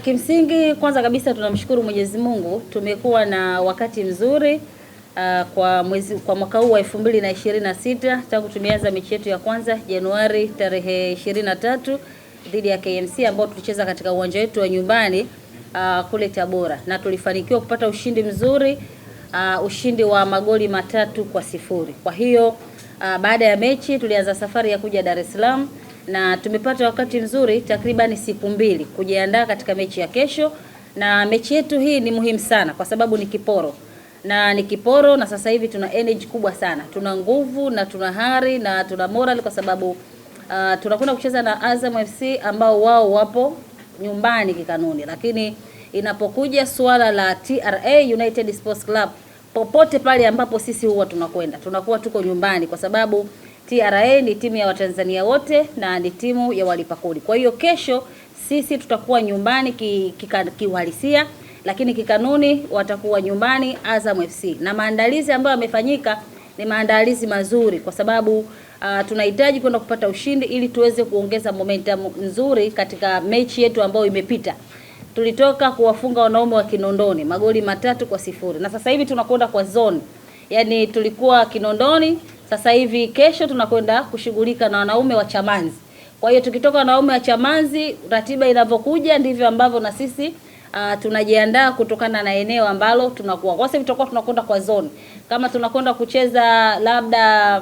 Kimsingi kwanza kabisa tunamshukuru Mwenyezi Mungu, tumekuwa na wakati mzuri kwa mwaka huu wa 2026 tangu tumeanza mechi yetu ya kwanza Januari tarehe 23 dhidi ya KMC ambao tulicheza katika uwanja wetu wa nyumbani kule Tabora, na tulifanikiwa kupata ushindi mzuri, ushindi wa magoli 3-0. Kwa hiyo baada ya mechi tulianza safari ya kuja Dar es Salaam na tumepata wakati mzuri takriban siku 2 kujiandaa katika mechi ya kesho, na mechi yetu hii ni muhimu sana kwa sababu ni kiporo na sasa hivi tuna energy kubwa sana, tuna nguvu na tuna hari na tuna moral kwa sababu tunakwenda kucheza na Azam FC ambao wao wapo nyumbani kikanuni, lakini inapokuja suala la TRA United Sports Club, popote pale ambapo sisi huwa tunakuwa tuko nyumbani kwa sababu TRA ni timu ya Watanzania wote na ni timu ya walipa kodi. Kwa hiyo kesho sisi tutakuwa nyumbani kiuhalisia, lakini kikanuni watakuwa nyumbani Azam FC. Na maandalizi ambayo yamefanyika ni maandalizi mazuri kwa sababu tunahitaji kwenda kupata ushindi ili tuweze kuongeza momentum nzuri katika mechi yetu ambayo imepita. Tulitoka kuwafunga wanaume wa Kinondoni magoli 3-0 na sasa hivi tunakwenda kwa zone. Yaani tulikuwa Kinondoni, sasa hivi kesho tunakwenda kushughulika na wanaume wa Chamanzi. Kwa hiyo tukitoka wanaume wa Chamanzi, ratiba inavyokuja ndivyo ambavyo na sisi tunajiandaa kutokana na eneo ambalo tunakuwa. Kwa sababu tutakuwa tunakwenda kwa zone. Kama tunakwenda kucheza labda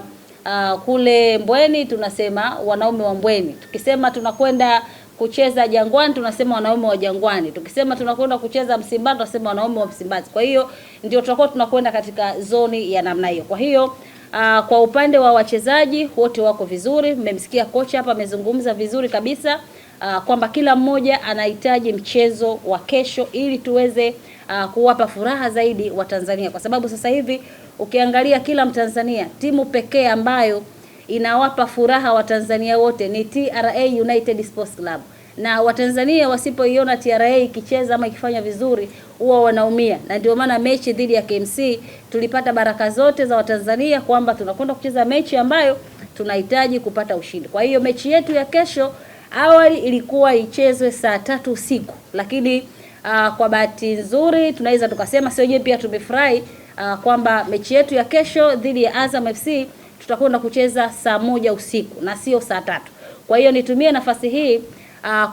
kule Mbweni tunasema wanaume wa Mbweni. Tukisema tunakwenda kucheza Jangwani tunasema wanaume wa Jangwani. Tukisema tunakwenda kucheza Msimbazi tunasema wanaume wa Msimbazi. Kwa hiyo ndio tutakuwa tunakwenda katika zoni ya namna hiyo. Kwa hiyo kwa upande wa wachezaji wote wako vizuri. Mmemsikia kocha hapa amezungumza vizuri kabisa kwamba kila mmoja anahitaji mchezo wa kesho ili tuweze kuwapa furaha zaidi wa Tanzania, kwa sababu sasa hivi ukiangalia kila Mtanzania, timu pekee ambayo inawapa furaha wa Tanzania wote ni TRA United Sports Club, na Watanzania wasipoiona TRA ikicheza ama ikifanya vizuri huwa wanaumia. Na ndio maana mechi dhidi ya KMC tulipata baraka zote za Watanzania kwamba tunakwenda kucheza mechi ambayo tunahitaji kupata ushindi. Kwa hiyo mechi yetu ya kesho awali ilikuwa ichezwe saa 3 usiku, lakini kwa bahati nzuri tunaweza tukasema sio wenyewe pia tumefurahi kwamba mechi yetu ya kesho dhidi ya Azam FC tutakwenda kucheza saa 1 usiku na sio saa 3. Kwa hiyo nitumie nafasi hii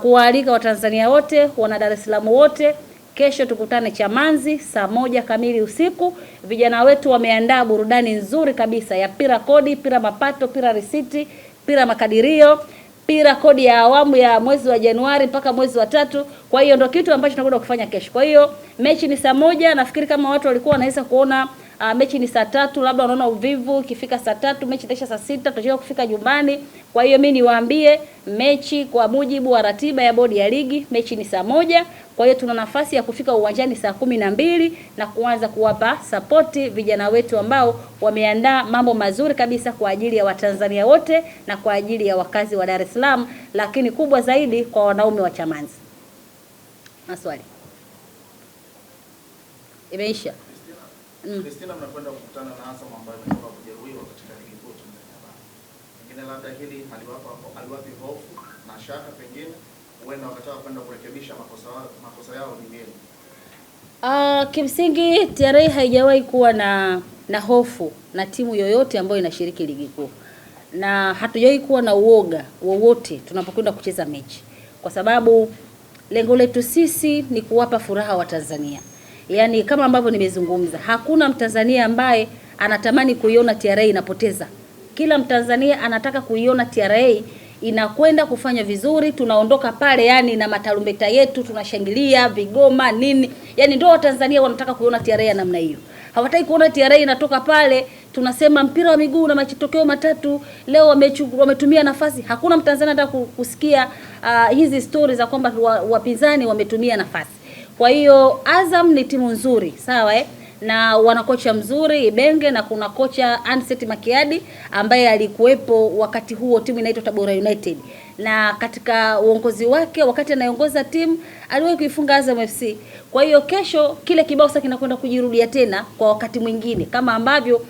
kuwaalika Watanzania wote, wana Dar es Salaam wote, kesho tukutane Chamanzi saa 1 kamili usiku. Vijana wetu wameandaa burudani nzuri kabisa ya pira kodi, pira mapato, pira risiti, pira makadirio, pira kodi ya awamu ya mwezi wa Januari mpaka mwezi wa 3. Kwa hiyo ndio kitu ambacho tunakwenda kufanya kesho. Kwa hiyo mechi ni saa 1, nafikiri kama watu walikuwa wanaweza kuona mechi ni saa 3, labda wanaona uvivu, ikifika saa 3 mechi itaisha saa 6 tutachelewa kufika nyumbani. Kwa hiyo mimi niwaambie mechi kwa mujibu wa ratiba ya bodi ya ligi, mechi ni saa 1. Kwa hiyo tuna nafasi ya kufika uwanjani saa 12 na kuanza kuwapa sapoti vijana wetu ambao wameandaa mambo mazuri kabisa kwa ajili ya Watanzania wote na kwa ajili ya wakazi wa Dar es Salaam, lakini kubwa zaidi kwa wanaume wa Chamanzi. Maswali imeisha. Christina, mnakwenda kukutana na Azam ambayo imetoka kujeruhiwa katika ligi kuu Tanzania bara. Pengine labda hili aliwapi hofu na shaka, pengine huenda wakataka kwenda kurekebisha makosa yao ni nini? Kimsingi TRA haijawahi kuwa na hofu na timu yoyote ambayo inashiriki ligi kuu. Na hatujawahi kuwa na uoga wowote tunapokwenda kucheza mechi. Kwa sababu lengo letu sisi ni kuwapa furaha wa Tanzania. Yaani kama ambavyo nimezungumza, hakuna Mtanzania ambaye anatamani kuiona TRA inapoteza. Kila Mtanzania anataka kuiona TRA inakwenda kufanya vizuri, tunaondoka pale yani na matarumbeta yetu, tunashangilia, vigoma, nini. Yaani ndio Watanzania wanataka kuiona TRA ya namna hiyo. Hawataki kuona TRA inatoka pale tunasema mpira wa miguu na matokeo matatu, leo wametumia nafasi. Hakuna Mtanzania anataka kusikia hizi stories za kwamba wapinzani wametumia nafasi. Kwa hiyo Azam ni timu nzuri, sawa na wana kocha mzuri Ibenge, na kuna kocha Anset Makiadi ambaye alikuwepo wakati huo timu inaitwa Tabora United. Na katika uongozi wake wakati anaongoza timu aliwahi kuifunga Azam FC. Kwa hiyo kesho kile kibao sasa kinakwenda kujirudia tena kwa wakati mwingine kama ambavyo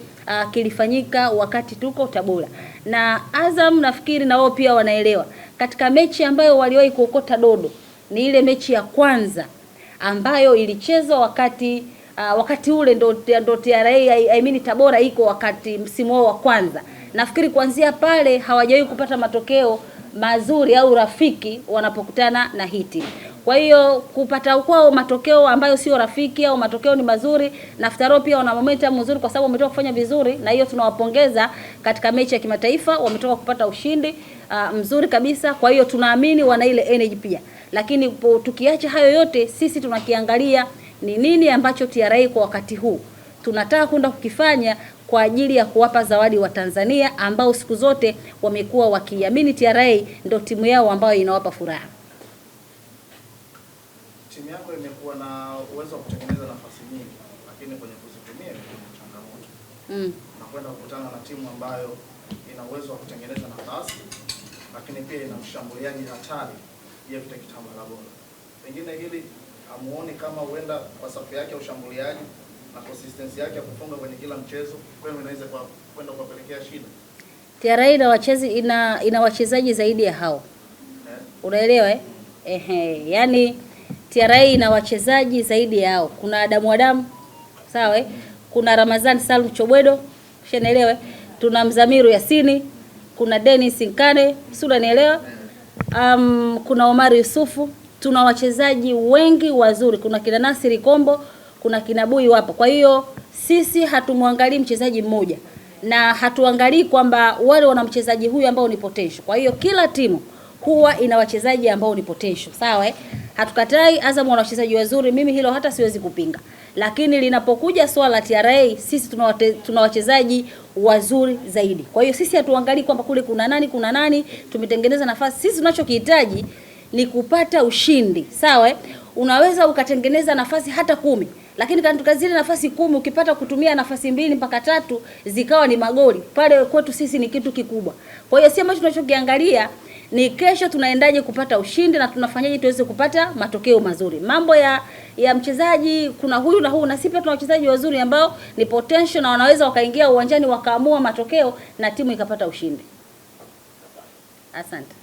kilifanyika wakati tuko Tabora. Na Azam nafikiri na wao pia wanaelewa katika mechi ambayo waliwahi kuokota dodo ni ile mechi ya kwanza ambayo ilichezwa wakati ule ndo TRA I mean Tabora iko wakati msimu wao wa kwanza. Nafikiri kuanzia pale hawajawahi kupata matokeo mazuri au rafiki wanapokutana na hiti. Kwa hiyo kupata kwao matokeo ambayo sio rafiki au matokeo ni mazuri, Naftaro pia wana momentum nzuri kwa sababu wametoka kufanya vizuri, na hiyo tunawapongeza katika mechi ya kimataifa, wametoka kupata ushindi mzuri kabisa. Kwa hiyo tunaamini wana ile energy pia. Lakini tukiacha hayo yote, sisi tunakiangalia ni nini ambacho TRA kwa wakati huu tunataka kwenda kukifanya kwa ajili ya kuwapa zawadi wa Tanzania ambao siku zote wamekuwa wakiamini TRA ndio timu yao ambayo inawapa furaha. Timu yako imekuwa na uwezo wa kutengeneza nafasi nyingi, lakini kwenye kuzitumia ni changamoto. Nakwenda kukutana na timu ambayo ina uwezo wa kutengeneza nafasi, lakini pia ina mshambuliaji hatari Jeff Kitambala bora. Pengine hili amuone kama huenda kwa safu yake ya ushambuliaji na consistency yake ya kufunga kwenye kila mchezo kwenu inaweza kwenda kuwapelekea shida. TRA ina wachezaji zaidi ya hao. Unaelewa yani TRA ina wachezaji zaidi yao. Kuna Adamu, sawa kuna Ramadhani Salum Chobwedo, unaelewa? Tuna Mzamiru Yasini, kuna Dennis Nkane, si unanielewa? Kuna Omar Yusufu, tuna wachezaji wengi wazuri, kuna kina Nasiri Kombo, kuna kina Bui wapo. Kwa hiyo sisi hatumwangalii mchezaji mmoja na hatuangalii kwamba wale wana mchezaji huyu ambao ni potential. Kwa hiyo kila timu huwa ina wachezaji ambao ni potential, sawa Hatukatai Azam wana wachezaji wazuri, mimi hilo hata siwezi kupinga. Lakini linapokuja swala la TRA, sisi tuna wachezaji wazuri zaidi. Kwa hiyo sisi hatuangalii kwamba kule kuna nani, tumetengeneza nafasi. Sisi tunachokihitaji ni kupata ushindi, sawa Unaweza ukatengeneza nafasi hata 10, lakini katika zile nafasi 10 ukipata kutumia nafasi 2 mpaka 3 zikawa ni magoli, pale kwetu sisi ni kitu kikubwa. Kwa hiyo si ambacho tunachokiangalia ni kesho tunaendaje kupata ushindi na tunafanyaje tuweze kupata matokeo mazuri. Mambo ya mchezaji kuna huyu na huyu, na sisi pia tuna wachezaji wazuri ambao ni potential na wanaweza wakaingia uwanjani wakaamua matokeo na timu ikapata ushindi. Asante.